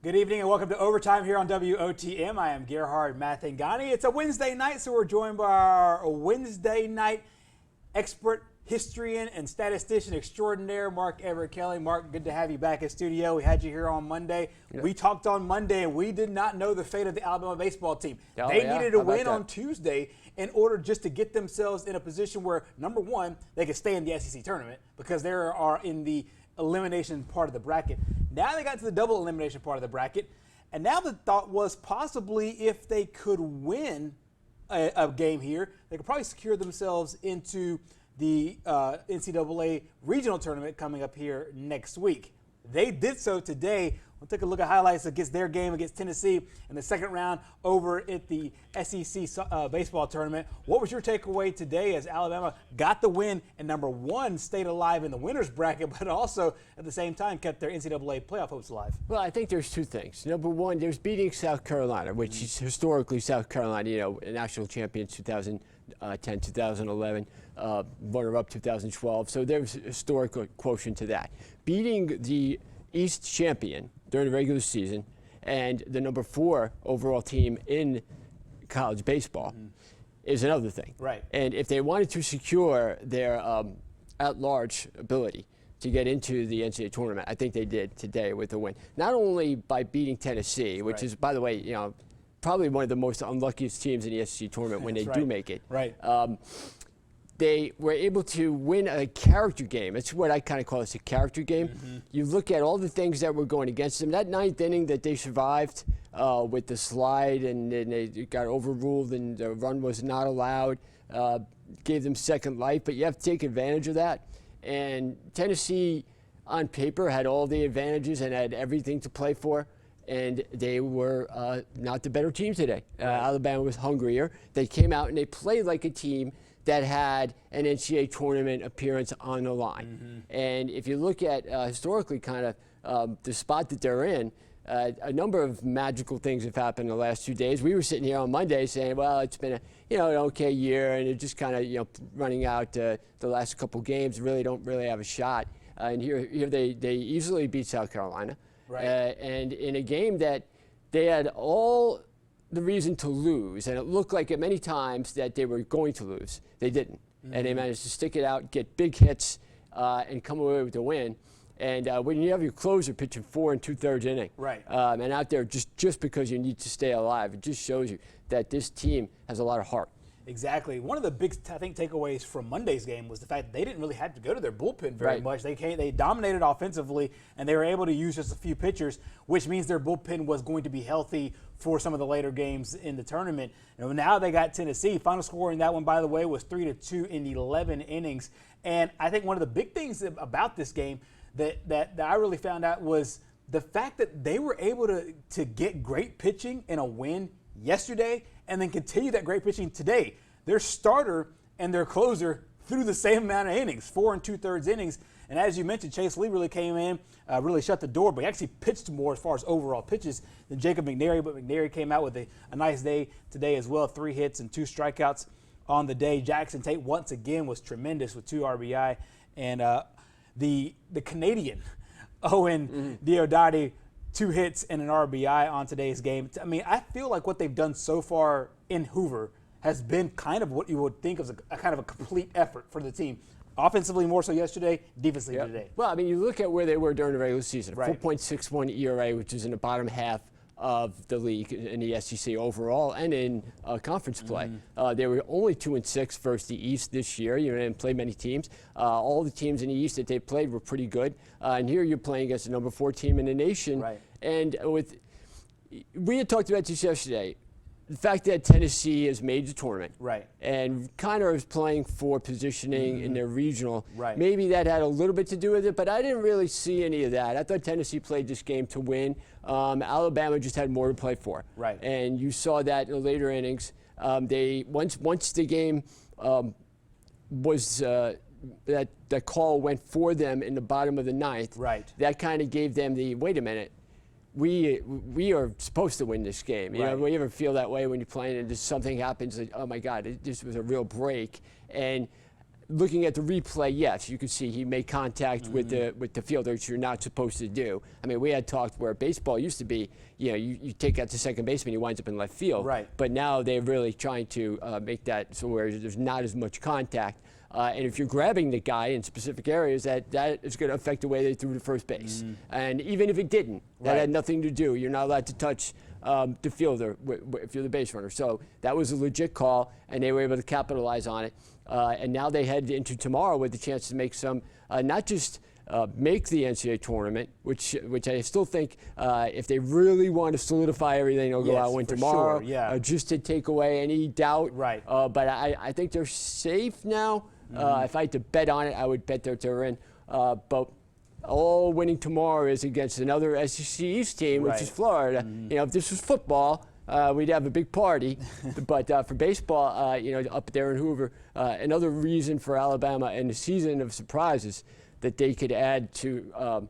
Good evening and welcome to Overtime here on WOTM. I am Gerhard Mathangani. It's a Wednesday night, so we're joined by our Wednesday night expert historian and statistician extraordinaire, Mark Everett Kelly. Mark, good to have you back in studio. We had you here on Monday. Yep. We talked on Monday, and we did not know the fate of the Alabama baseball team. They needed a win on Tuesday in order just to get themselves in a position where, number one, they could stay in the SEC tournament because they are in the elimination part of the bracket. Now they got to the double elimination part of the bracket, and now the thought was possibly if they could win a game here, they could probably secure themselves into the NCAA regional tournament coming up here next week. They did so today. We'll take a look at highlights against their game against Tennessee in the second round over at the SEC baseball tournament. What was your takeaway today as Alabama got the win and, number one, stayed alive in the winner's bracket, but also at the same time kept their NCAA playoff hopes alive? Well, I think there's two things. Number one, there's beating South Carolina, which is historically South Carolina, national champions 2010, 2011, runner-up 2012. So there's a historical quotient to that. Beating the East champion during the regular season and the number 4 overall team in college baseball is another thing. Right. And if they wanted to secure their at-large ability to get into the NCAA tournament, I think they did today with a win. Not only by beating Tennessee, which is, by the way, probably one of the most unluckiest teams in the SEC tournament when they do make it. Right. They were able to win a character game. It's what I kind of call this, a character game. You look at all the things that were going against them. That 9th inning that they survived with the slide and they got overruled and the run was not allowed, gave them second life. But you have to take advantage of that. And Tennessee, on paper, had all the advantages and had everything to play for. And they were not the better team today. Alabama was hungrier. They came out and they played like a team that had an NCAA tournament appearance on the line. And if you look at historically kind of the spot that they're in, a number of magical things have happened in the last 2 days. We were sitting here on Monday saying, well, it's been an okay year, and they're just kind of running out the last couple games, don't really have a shot. And here they easily beat South Carolina. Right. And in a game that they had all the reason to lose, and it looked like at many times that they were going to lose. They didn't. And they managed to stick it out, get big hits, and come away with the win. And when you have your closer pitching 4 2/3 inning, right, and out there just because you need to stay alive, it just shows you that this team has a lot of heart. Exactly. One of the big, I think, takeaways from Monday's game was the fact that they didn't really have to go to their bullpen very much. They dominated offensively, and they were able to use just a few pitchers, which means their bullpen was going to be healthy for some of the later games in the tournament. Now they got Tennessee. Final score in that one, by the way, was 3-2 in 11 innings. And I think one of the big things about this game that I really found out was the fact that they were able to get great pitching in a win yesterday and then continue that great pitching today. Their starter and their closer threw the same amount of innings, 4 2/3 innings. And as you mentioned, Chase Lee really came in, really shut the door, but he actually pitched more as far as overall pitches than Jacob McNary. But McNary came out with a nice day today as well, 3 hits and 2 strikeouts on the day. Jackson Tate once again was tremendous with 2 RBI. And the Canadian, Owen Diodati, 2 hits and an RBI on today's game. I mean, I feel like what they've done so far in Hoover has been kind of what you would think of as a kind of a complete effort for the team. Offensively more so yesterday, defensively today. Well, I mean, you look at where they were during the regular season, 4.61 ERA, which is in the bottom half of the league in the SEC overall and in conference play. They were only 2-6 versus the East this year. You didn't play many teams. All the teams in the East that they played were pretty good. And here you're playing against the number 4 team in the nation. Right. And we had talked about this yesterday. The fact that Tennessee has made the tournament, and kind of is playing for positioning in their regional, maybe that had a little bit to do with it, but I didn't really see any of that. I thought Tennessee played this game to win. Alabama just had more to play for, and you saw that in the later innings. They once the game was that call went for them in the bottom of the 9th. That kind of gave them the wait a minute. We are supposed to win this game. You know, you ever feel that way when you're playing and just something happens like, oh my God, this was a real break. And looking at the replay, yes, you could see he made contact with the fielder, which you're not supposed to do. I mean, we had talked where baseball used to be, you take out the second baseman, he winds up in left field. Right. But now they're really trying to make that so where there's not as much contact. And if you're grabbing the guy in specific areas, that is going to affect the way they threw to first base. And even if it didn't, that had nothing to do. You're not allowed to touch the fielder if you're the base runner. So that was a legit call, and they were able to capitalize on it. And now they head into tomorrow with the chance to make some, not just make the NCAA tournament, which I still think if they really want to solidify everything, they'll go out and win tomorrow, sure, just to take away any doubt. Right. But I think they're safe now. If I had to bet on it, I would bet that they're in. But all winning tomorrow is against another SEC East team, which is Florida. If this was football, we'd have a big party. But for baseball, up there in Hoover, another reason for Alabama and the season of surprises that they could add to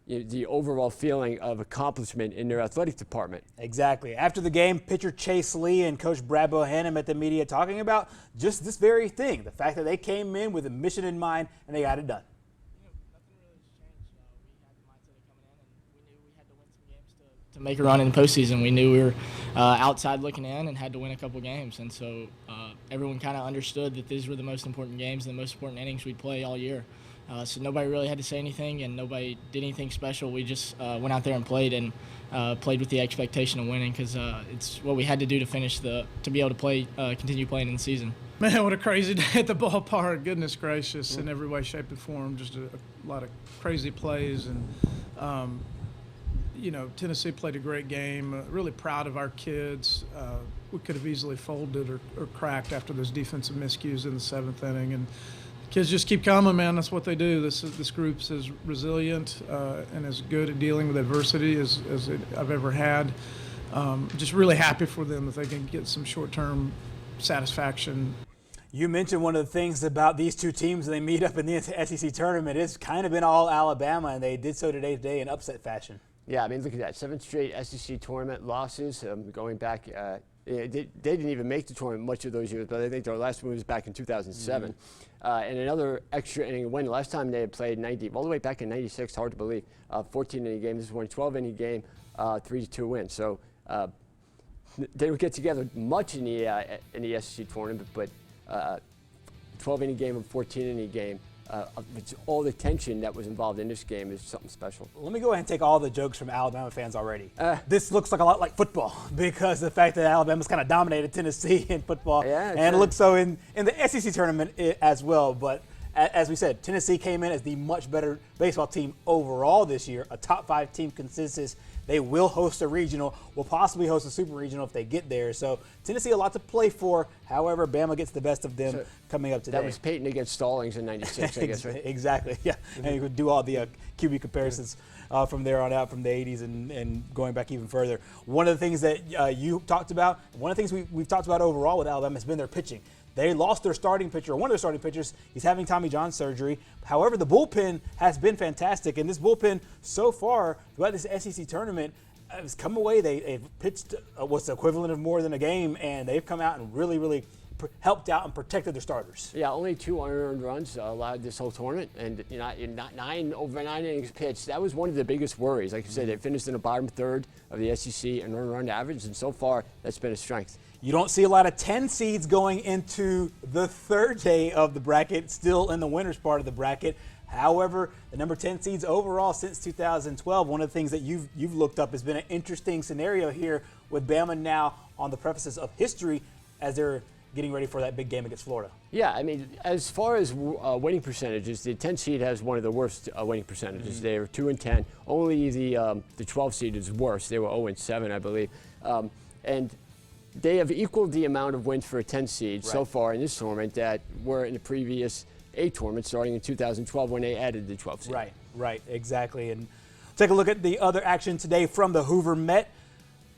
the overall feeling of accomplishment in their athletic department. Exactly. After the game, pitcher Chase Lee and Coach Brad Bohannon met the media talking about just this very thing, the fact that they came in with a mission in mind and they got it done. Nothing really has changed. We had the mindset of coming in, and we knew we had to win some games to make a run in the postseason. We knew we were outside looking in and had to win a couple games, and so everyone kind of understood that these were the most important games and the most important innings we'd play all year. So nobody really had to say anything, and nobody did anything special. We just went out there and played with the expectation of winning, because it's what we had to do to be able to play, continue playing in the season. Man, what a crazy day at the ballpark. Goodness gracious, in every way, shape, and form. Just a lot of crazy plays. And, Tennessee played a great game. Really proud of our kids. We could have easily folded or cracked after those defensive miscues in the seventh inning. And kids just keep coming, man. That's what they do. This group's as resilient and as good at dealing with adversity as I've ever had. Just really happy for them that they can get some short-term satisfaction. You mentioned one of the things about these two teams when they meet up in the SEC tournament. It's kind of been all Alabama, and they did so today in upset fashion. Yeah, I mean, look at that. 7 straight SEC tournament losses going back. They didn't even make the tournament much of those years, but I think their last move was back in 2007. And another extra inning win. Last time they had played all the way back in 96, hard to believe, 14-inning game. This is one 12-inning game, 3-2 win. So they don't get together much in the SEC tournament, but 12-inning game and 14-inning game. It's all the tension that was involved in this game is something special. Let me go ahead and take all the jokes from Alabama fans already. This looks like a lot like football because the fact that Alabama's kind of dominated Tennessee in football, and it looks so in the SEC tournament as well. But as we said, Tennessee came in as the much better baseball team overall this year, a top 5 team consensus. They will host a regional, will possibly host a super regional if they get there. So Tennessee a lot to play for. However, Bama gets the best of them coming up today. That was Peyton against Stallings in 96, I guess, right? Exactly, yeah. And you could do all the QB comparisons from there on out, from the 80s and going back even further. One of the things that you talked about, one of the things we've talked about overall with Alabama has been their pitching. They lost their starting pitcher, or one of their starting pitchers. He's having Tommy John surgery. However, the bullpen has been fantastic. And this bullpen so far throughout this SEC tournament has come away. They've pitched what's the equivalent of more than a game, and they've come out and really helped out and protected their starters. Yeah, only 2 unearned runs allowed this whole tournament, and not 9 innings pitched. That was one of the biggest worries. Like you said, they finished in the bottom third of the SEC and run average, and so far that's been a strength. You don't see a lot of 10 seeds going into the third day of the bracket, still in the winners part of the bracket. However, the number 10 seeds overall since 2012, one of the things that you've looked up has been an interesting scenario here with Bama now on the precipice of history as they're getting ready for that big game against Florida. Yeah, I mean, as far as winning percentages, the 10 seed has one of the worst winning percentages. They were 2-10. Only the 12 seed is worse. They were 0-7, I believe. And they have equaled the amount of wins for a 10 seed so far in this tournament that were in the previous 8 tournaments starting in 2012 when they added the 12 seed. Right, exactly. And take a look at the other action today from the Hoover Met.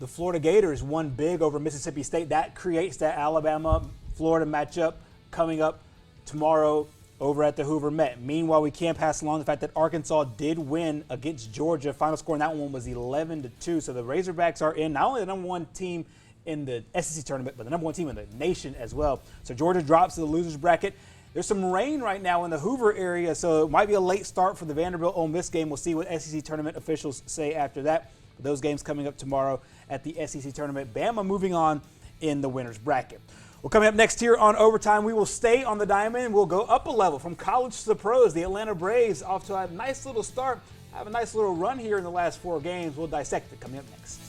The Florida Gators won big over Mississippi State. That creates that Alabama-Florida matchup coming up tomorrow over at the Hoover Met. Meanwhile, we can't pass along the fact that Arkansas did win against Georgia. Final score in that one was 11-2. So the Razorbacks are in not only the number 1 team in the SEC tournament, but the number 1 team in the nation as well. So Georgia drops to the losers bracket. There's some rain right now in the Hoover area, so it might be a late start for the Vanderbilt-Ole Miss game. We'll see what SEC tournament officials say after that. But those games coming up tomorrow at the SEC tournament. Bama moving on in the winner's bracket. Well, coming up next here on Overtime, we will stay on the diamond. We'll go up a level from college to the pros. The Atlanta Braves off to a nice little start. Have a nice little run here in the last 4 games. We'll dissect it coming up next.